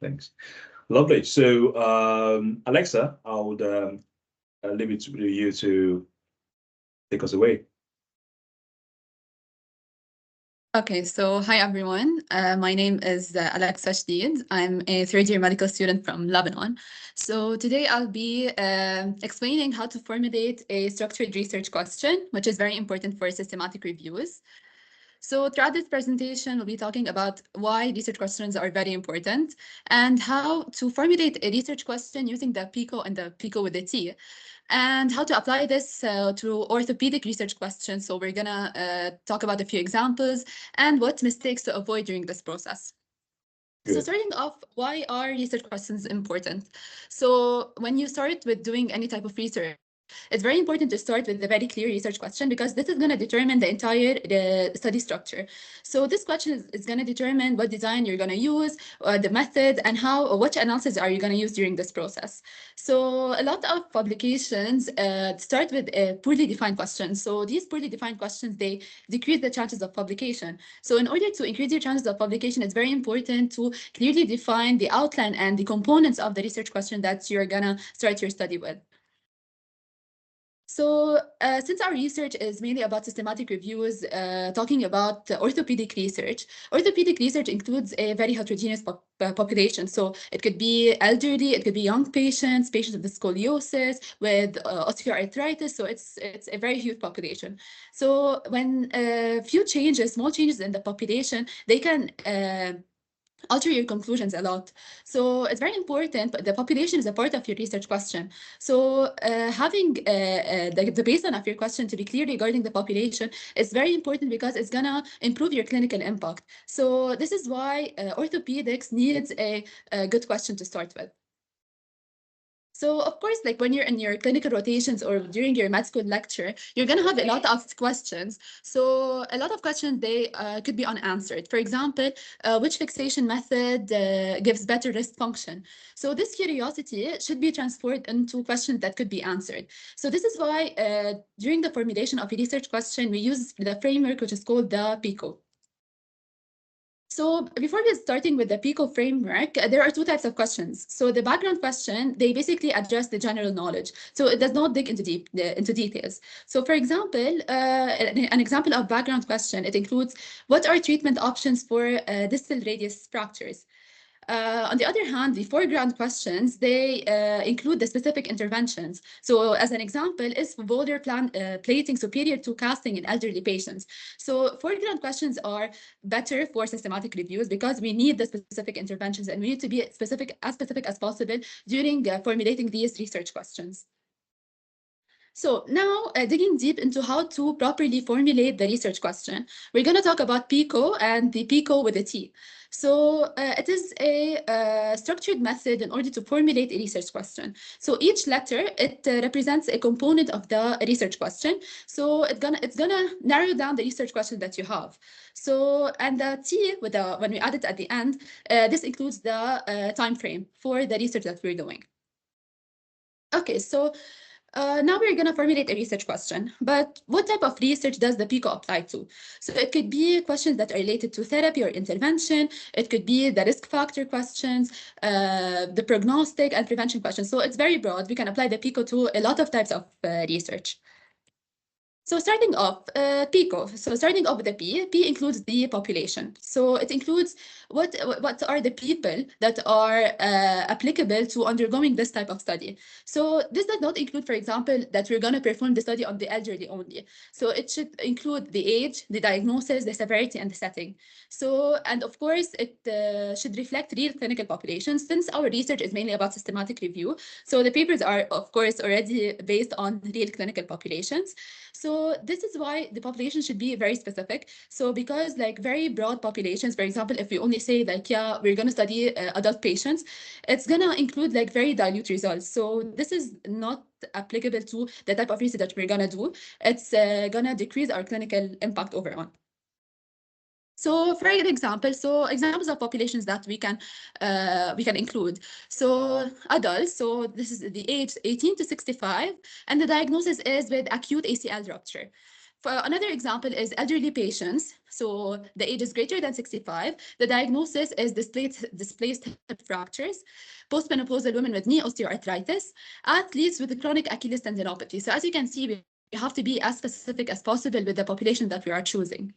Thanks. Lovely. So, Alexa, I would leave it to you to take us away. Okay, so hi everyone. My name is Alexa Shdid. I'm a third-year medical student from Lebanon. So today I'll be explaining how to formulate a structured research question, which is very important for systematic reviews. So throughout this presentation, we'll be talking about why research questions are very important and how to formulate a research question using the PICO and the PICO with a T, and how to apply this to orthopedic research questions. So we're gonna talk about a few examples and what mistakes to avoid during this process. Good. So starting off, why are research questions important? So when you start with doing any type of research, it's very important to start with a very clear research question because this is going to determine the entire study structure. So this question is going to determine what design you're going to use, the method, and how or which analysis are you going to use during this process. So a lot of publications start with a poorly defined question. So these poorly defined questions, they decrease the chances of publication. So in order to increase your chances of publication, it's very important to clearly define the outline and the components of the research question that you're going to start your study with. So since our research is mainly about systematic reviews, talking about orthopedic research includes a very heterogeneous population. So it could be elderly, it could be young patients, patients with scoliosis, with osteoarthritis. So it's a very huge population. So when few changes, small changes in the population, they can alter your conclusions a lot. So it's very important, but the population is a part of your research question. So having the baseline of your question to be clear regarding the population is very important because it's gonna improve your clinical impact. So this is why orthopedics needs a good question to start with. So of course, like when you're in your clinical rotations or during your med school lecture, you're gonna have a lot of questions. So a lot of questions, they could be unanswered. For example, which fixation method gives better wrist function? So this curiosity should be transformed into questions that could be answered. So this is why during the formulation of a research question, we use the framework, which is called the PICO. So before we starting with the PICO framework, there are two types of questions. So the background question, they basically address the general knowledge. So it does not dig into details. So for example, an example of background question, it includes what are treatment options for distal radius fractures? On the other hand, the foreground questions, they include the specific interventions. So as an example, is boulder plating superior to casting in elderly patients? So foreground questions are better for systematic reviews because we need the specific interventions and we need to be specific as possible during formulating these research questions. So now digging deep into how to properly formulate the research question, we're going to talk about PICO and the PICO with a T. So it is a structured method in order to formulate a research question. So each letter, it represents a component of the research question. So it's gonna narrow down the research question that you have. So, and the T, with the, when we add it at the end, this includes the time frame for the research that we're doing. Okay, so now we're going to formulate a research question, but what type of research does the PICO apply to? So it could be questions that are related to therapy or intervention. It could be the risk factor questions, the prognostic and prevention questions. So it's very broad. We can apply the PICO to a lot of types of research. So starting off, PICO. So starting off with the P includes the population. So it includes what are the people that are applicable to undergoing this type of study. So this does not include, for example, that we're going to perform the study on the elderly only. So it should include the age, the diagnosis, the severity, and the setting. So, and of course, it should reflect real clinical populations since our research is mainly about systematic review. So the papers are, of course, already based on real clinical populations. So this is why the population should be very specific. So because like very broad populations, for example, if we only say like, yeah, we're going to study adult patients, it's going to include like very dilute results. So this is not applicable to the type of research that we're going to do. It's going to decrease our clinical impact overall. So for example, so examples of populations that we can include. So adults, so this is the age 18 to 65, and the diagnosis is with acute ACL rupture. Another example is elderly patients. So the age is greater than 65. The diagnosis is displaced hip fractures, postmenopausal women with knee osteoarthritis, athletes with chronic Achilles tendinopathy. So as you can see, we have to be as specific as possible with the population that we are choosing.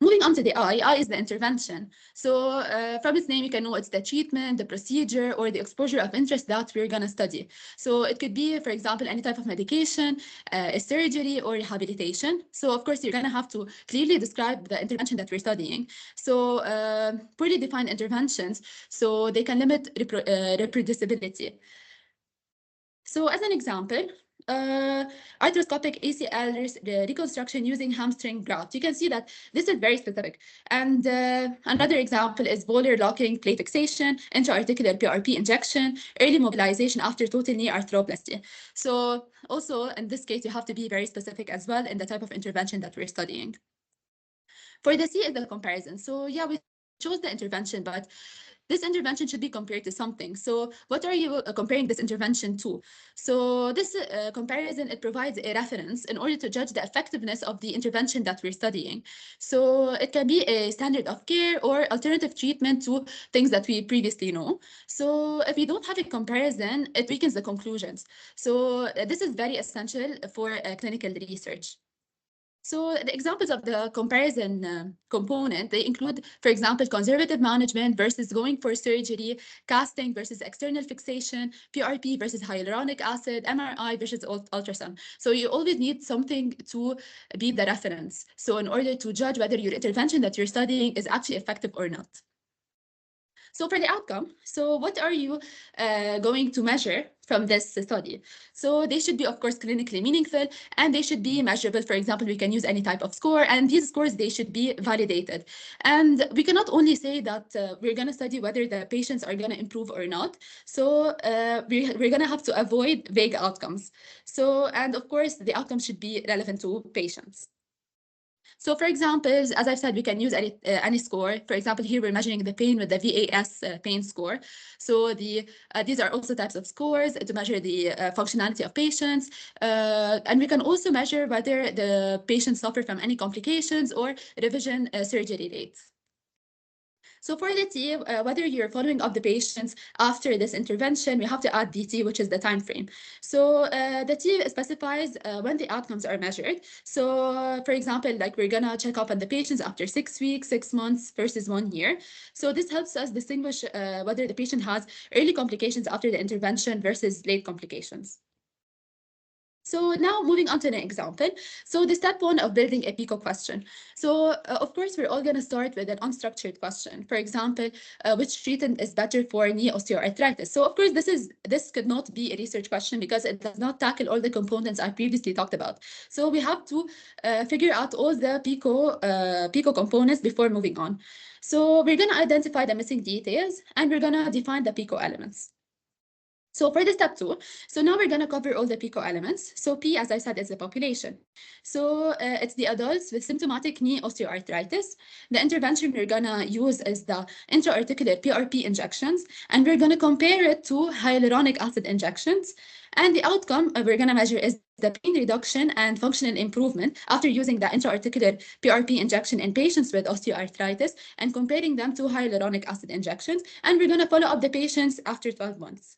Moving on to the I is the intervention. So from its name, you can know it's the treatment, the procedure, or the exposure of interest that we're going to study. So it could be, for example, any type of medication, a surgery, or rehabilitation. So of course, you're going to have to clearly describe the intervention that we're studying. So poorly defined interventions, so they can limit reproducibility. So as an example, arthroscopic ACL reconstruction using hamstring graft. You can see that this is very specific. And another example is volar locking plate fixation, intra-articular PRP injection, early mobilization after total knee arthroplasty. So also in this case, you have to be very specific as well in the type of intervention that we're studying. For the C is the comparison. So yeah, we chose the intervention, but this intervention should be compared to something. So what are you comparing this intervention to? So this comparison, it provides a reference in order to judge the effectiveness of the intervention that we're studying. So it can be a standard of care or alternative treatment to things that we previously know. So if you don't have a comparison, it weakens the conclusions. So this is very essential for clinical research. So the examples of the comparison component, they include, for example, conservative management versus going for surgery, casting versus external fixation, PRP versus hyaluronic acid, MRI versus ultrasound. So you always need something to be the reference. So in order to judge whether your intervention that you're studying is actually effective or not. So for the outcome, so what are you going to measure from this study? So they should be, of course, clinically meaningful, and they should be measurable. For example, we can use any type of score, and these scores, they should be validated. And we cannot only say that we're going to study whether the patients are going to improve or not. So we're going to have to avoid vague outcomes. So, and of course, the outcome should be relevant to patients. So for example, as I've said, we can use any score. For example, here we're measuring the pain with the VAS pain score. So these are also types of scores to measure the functionality of patients. And we can also measure whether the patients suffer from any complications or revision surgery rates. So for the T, whether you're following up the patients after this intervention, we have to add DT, which is the time frame. So the T specifies when the outcomes are measured. So for example, like we're gonna check up on the patients after 6 weeks, 6 months versus 1 year. So this helps us distinguish whether the patient has early complications after the intervention versus late complications. So now moving on to an example. So the step one of building a PICO question. So of course, we're all going to start with an unstructured question. For example, which treatment is better for knee osteoarthritis? So of course, this could not be a research question because it does not tackle all the components I previously talked about. So we have to figure out all the PICO components before moving on. So we're going to identify the missing details, and we're going to define the PICO elements. So for the step two, so now we're going to cover all the PICO elements. So P, as I said, is the population. So it's the adults with symptomatic knee osteoarthritis. The intervention we're going to use is the intra-articular PRP injections, and we're going to compare it to hyaluronic acid injections. And the outcome we're going to measure is the pain reduction and functional improvement after using the intra-articular PRP injection in patients with osteoarthritis and comparing them to hyaluronic acid injections. And we're going to follow up the patients after 12 months.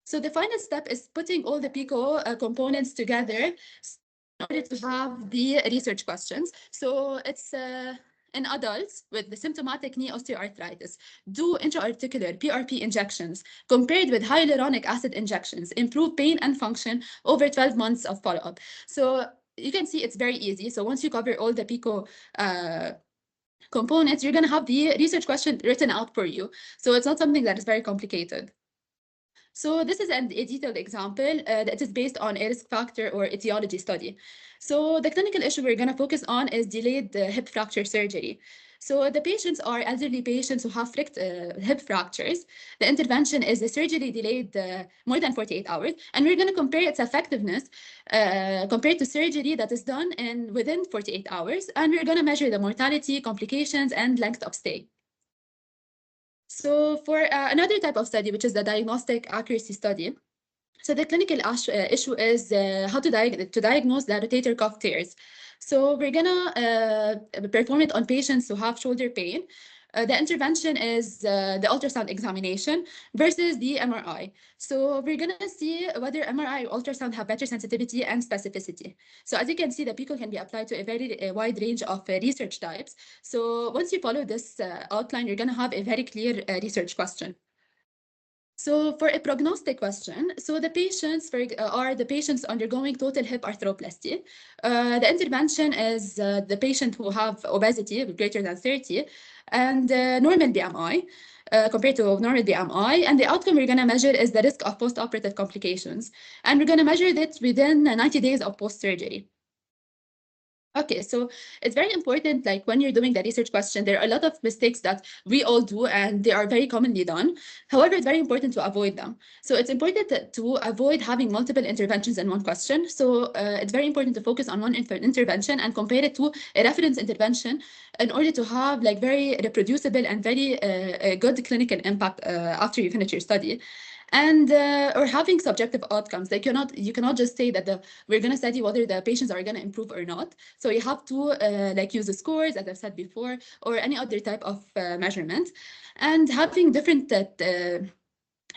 So the final step is putting all the PICO components together in order to have the research questions. So it's in adults with the symptomatic knee osteoarthritis, do intra-articular PRP injections compared with hyaluronic acid injections improve pain and function over 12 months of follow-up. So you can see it's very easy. So once you cover all the PICO components, you're going to have the research question written out for you. So it's not something that is very complicated. So this is a detailed example that is based on a risk factor or etiology study. So the clinical issue we're going to focus on is delayed hip fracture surgery. So the patients are elderly patients who have hip fractures. The intervention is a surgery delayed more than 48 hours, and we're going to compare its effectiveness compared to surgery that is done within 48 hours, and we're going to measure the mortality, complications, and length of stay. So for another type of study, which is the diagnostic accuracy study, So the clinical issue is how to diagnose the rotator cuff tears. So we're gonna perform it on patients who have shoulder pain. The intervention is the ultrasound examination versus the MRI. So we're gonna see whether MRI or ultrasound have better sensitivity and specificity. So as you can see, the PICO can be applied to a very wide range of research types. So once you follow this outline, you're gonna have a very clear research question. So for a prognostic question, so the patients are the patients undergoing total hip arthroplasty. The intervention is the patient who have obesity greater than 30 and normal BMI. Compared to normal BMI, and the outcome we're going to measure is the risk of post-operative complications, and we're going to measure that within 90 days of post-surgery. Okay, so it's very important, like when you're doing the research question, there are a lot of mistakes that we all do and they are very commonly done. However, it's very important to avoid them. So it's important to avoid having multiple interventions in one question. So it's very important to focus on one intervention and compare it to a reference intervention in order to have like very reproducible and very good clinical impact after you finish your study. And or having subjective outcomes. Like you cannot just say that we're going to study whether the patients are going to improve or not. So you have to like use the scores, as I've said before, or any other type of measurement, and having different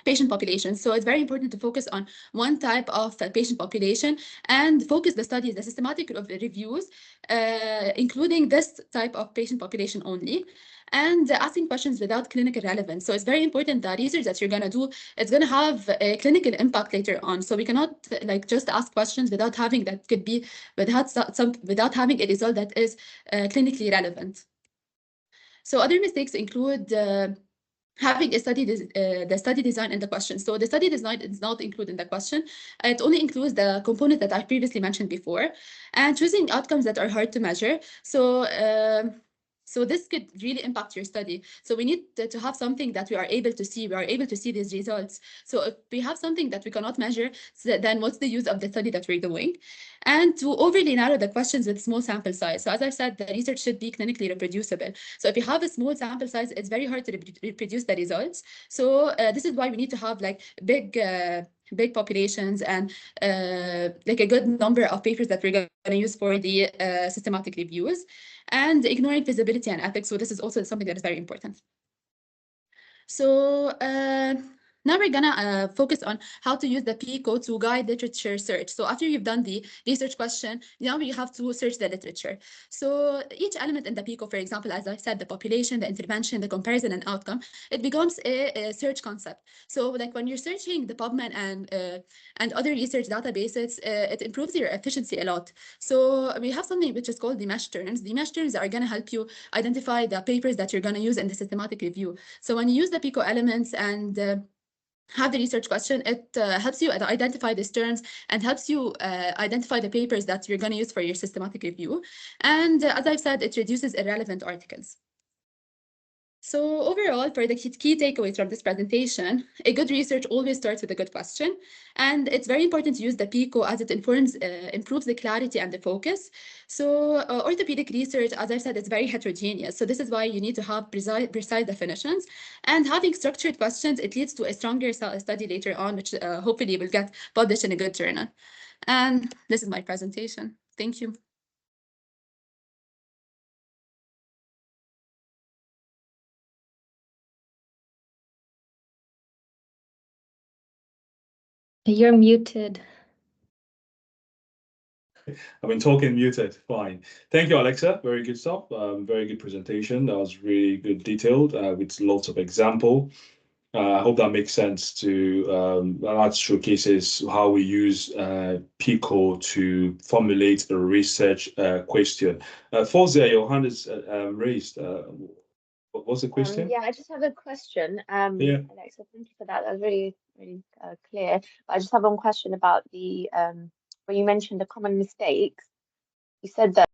patient populations. So it's very important to focus on one type of patient population and focus the studies, the systematic reviews, including this type of patient population only, and asking questions without clinical relevance. So it's very important that research that you're going to do, it's going to have a clinical impact later on. So we cannot like just ask questions without having that could be without having a result that is clinically relevant. So other mistakes include having a the study design in the question. So the study design is not included in the question. It only includes the component that I previously mentioned before, and choosing outcomes that are hard to measure. So this could really impact your study. So we need to have something that we are able to see. We are able to see these results. So if we have something that we cannot measure, then what's the use of the study that we're doing? And to overly narrow the questions with small sample size. So as I said, the research should be clinically reproducible. So if you have a small sample size, it's very hard to reproduce the results. So this is why we need to have like big populations and like a good number of papers that we're going to use for the systematic reviews, and ignoring feasibility and ethics. So this is also something that is very important. So now we're gonna focus on how to use the PICO to guide literature search. So after you've done the research question, now you have to search the literature. So each element in the PICO, for example, as I said, the population, the intervention, the comparison, and outcome, it becomes a search concept. So like when you're searching the PubMed and other research databases, it improves your efficiency a lot. So we have something which is called the mesh terms. The mesh terms are gonna help you identify the papers that you're gonna use in the systematic review. So when you use the PICO elements and have the research question, it helps you identify these terms and helps you identify the papers that you're going to use for your systematic review. And as I've said, it reduces irrelevant articles. So overall, for the key takeaways from this presentation, a good research always starts with a good question. And it's very important to use the PICO as it improves the clarity and the focus. So orthopedic research, as I said, is very heterogeneous. So this is why you need to have precise definitions. And having structured questions, it leads to a stronger study later on, which hopefully will get published in a good journal. And this is my presentation. Thank you. You're muted. I've been talking muted. Fine. Thank you, Alexa. Very good stuff. Very good presentation. That was really good, detailed, with lots of example. I hope that makes sense to that showcases how we use PICO to formulate a research question. Fawzia, your hand is raised. What's the question? Yeah, I just have a question. Yeah. Alexa, thank you for that. That was really, really clear. But I just have one question about the when you mentioned the common mistakes. You said that